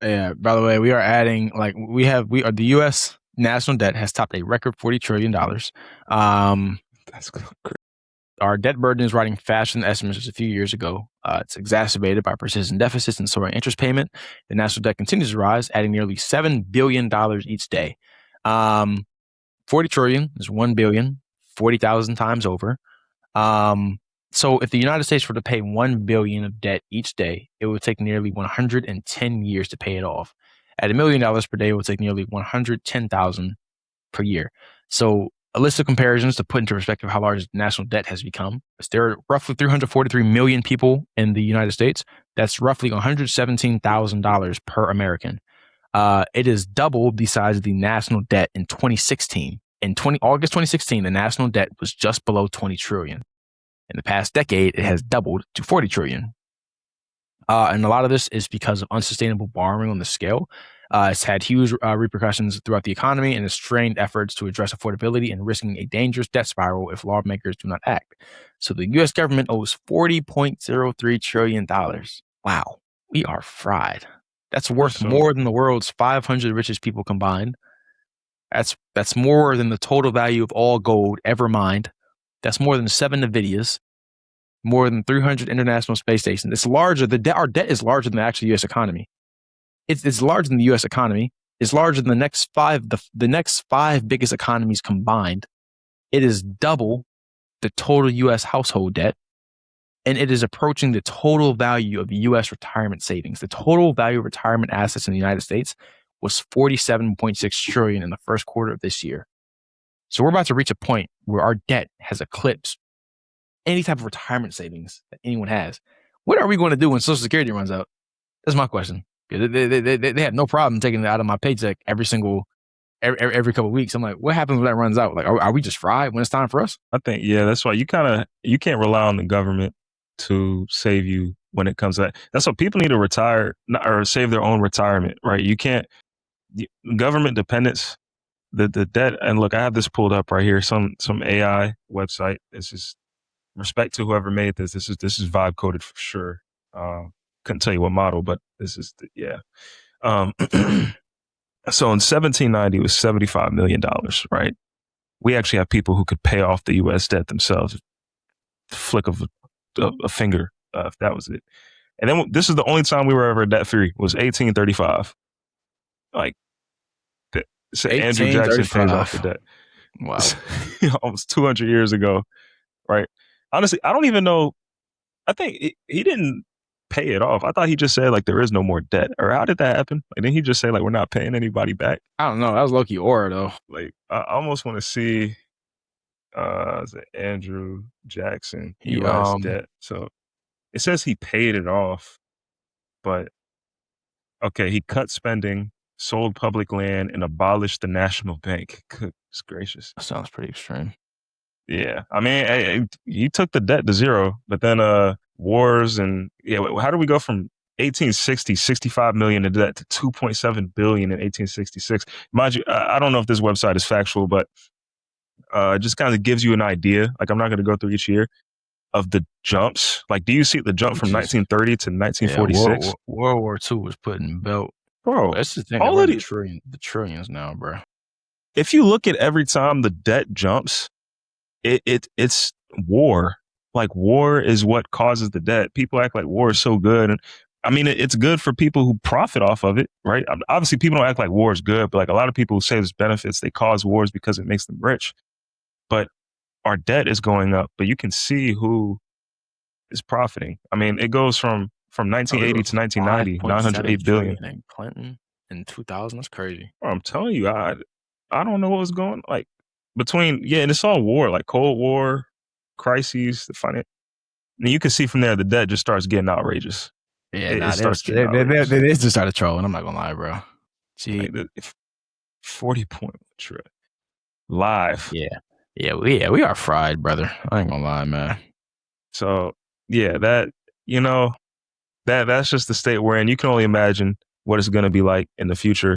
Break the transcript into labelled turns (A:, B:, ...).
A: Yeah. By the way, we are adding the U.S. national debt has topped a record $40 trillion.
B: That's great.
A: Our debt burden is rising faster than estimates just a few years ago. It's exacerbated by persistent deficits and soaring interest payment. The national debt continues to rise, adding nearly $7 billion each day. 40 trillion is 1 billion, 40,000 times over. So if the United States were to pay 1 billion of debt each day, it would take nearly 110 years to pay it off. At $1 million per day, it would take nearly 110,000 per year. So a list of comparisons to put into perspective how large national debt has become. There are roughly 343 million people in the United States. That's roughly $117,000 per American. It is double the size of the national debt in 2016. In August 2016, the national debt was just below 20 trillion. In the past decade, it has doubled to 40 trillion. And a lot of this is because of unsustainable borrowing on the scale. It's had huge repercussions throughout the economy and has strained efforts to address affordability and risking a dangerous debt spiral if lawmakers do not act. So the U.S. government owes $40.03 trillion. Wow, we are fried. That's worth more than the world's 500 richest people combined. That's more than the total value of all gold ever mined. That's more than 7 NVIDIAs, more than 300 international space stations. It's larger. Our debt is larger than the actual U.S. economy. It's larger than the U.S. economy. It's larger than the next five biggest economies combined. It is double the total U.S. household debt, and it is approaching the total value of U.S. retirement savings. The total value of retirement assets in the United States was $47.6 trillion in the first quarter of this year. So we're about to reach a point where our debt has eclipsed any type of retirement savings that anyone has. What are we going to do when Social Security runs out? That's my question. They have no problem taking it out of my paycheck every couple of weeks. I'm like, what happens when that runs out? Like, are we just fried when it's time for us?
B: I think, yeah, that's why you can't rely on the government to save you when it comes to that. That's why people need to retire or save their own retirement, right? You can't, government dependence, the debt. And look, I have this pulled up right here, some AI website. It's just respect to whoever made this. This is vibe coded for sure. Couldn't tell you what model, but this is yeah. So in 1790, it was $75 million, right? We actually have people who could pay off the U.S. debt themselves, flick of a finger, if that was it. And then this is the only time we were ever debt free, was 1835. Like, so Andrew Jackson pays off the debt.
A: Wow.
B: Almost 200 years ago, right? Honestly, I don't even know. I think he didn't pay it off. I thought he just said like there is no more debt. Or how did that happen? Like, didn't he just say like we're not paying anybody back?
A: I don't know. That was low-key aura though.
B: Like, I almost want to see is it Andrew Jackson US debt. So it says he paid it off, but okay, he cut spending, sold public land, and abolished the national bank. Goodness gracious.
A: That sounds pretty extreme.
B: Yeah. I mean, he took the debt to zero, but then wars and how do we go from 1860, 65 million in debt to 2.7 billion in 1866? Mind you, I don't know if this website is factual, but it just kind of gives you an idea. Like, I'm not going to go through each year of the jumps. Like, do you see the jump from 1930 to 1946?
A: Yeah, World War II was putting belt.
B: Bro,
A: that's the thing. All of the trillions now, bro.
B: If you look at every time the debt jumps, it's war. Like, war is what causes the debt. People act like war is so good. And I mean, it's good for people who profit off of it, right? Obviously, people don't act like war is good, but like a lot of people who say there's benefits, they cause wars because it makes them rich. But our debt is going up, but you can see who is profiting. I mean, it goes from 1980 to 1990, 908 billion.
A: And Clinton in 2000, that's crazy.
B: I'm telling you, I don't know what was going like between, and it's all war, like Cold War, crises, the finance. And you can see from there, the debt just starts getting outrageous.
A: Yeah, they just started trolling. I'm not gonna lie, bro.
B: Gee, like 40.1 trillion live.
A: Yeah, we are fried, brother. I ain't gonna lie, man.
B: So yeah, that's just the state we're in. You can only imagine what it's gonna be like in the future.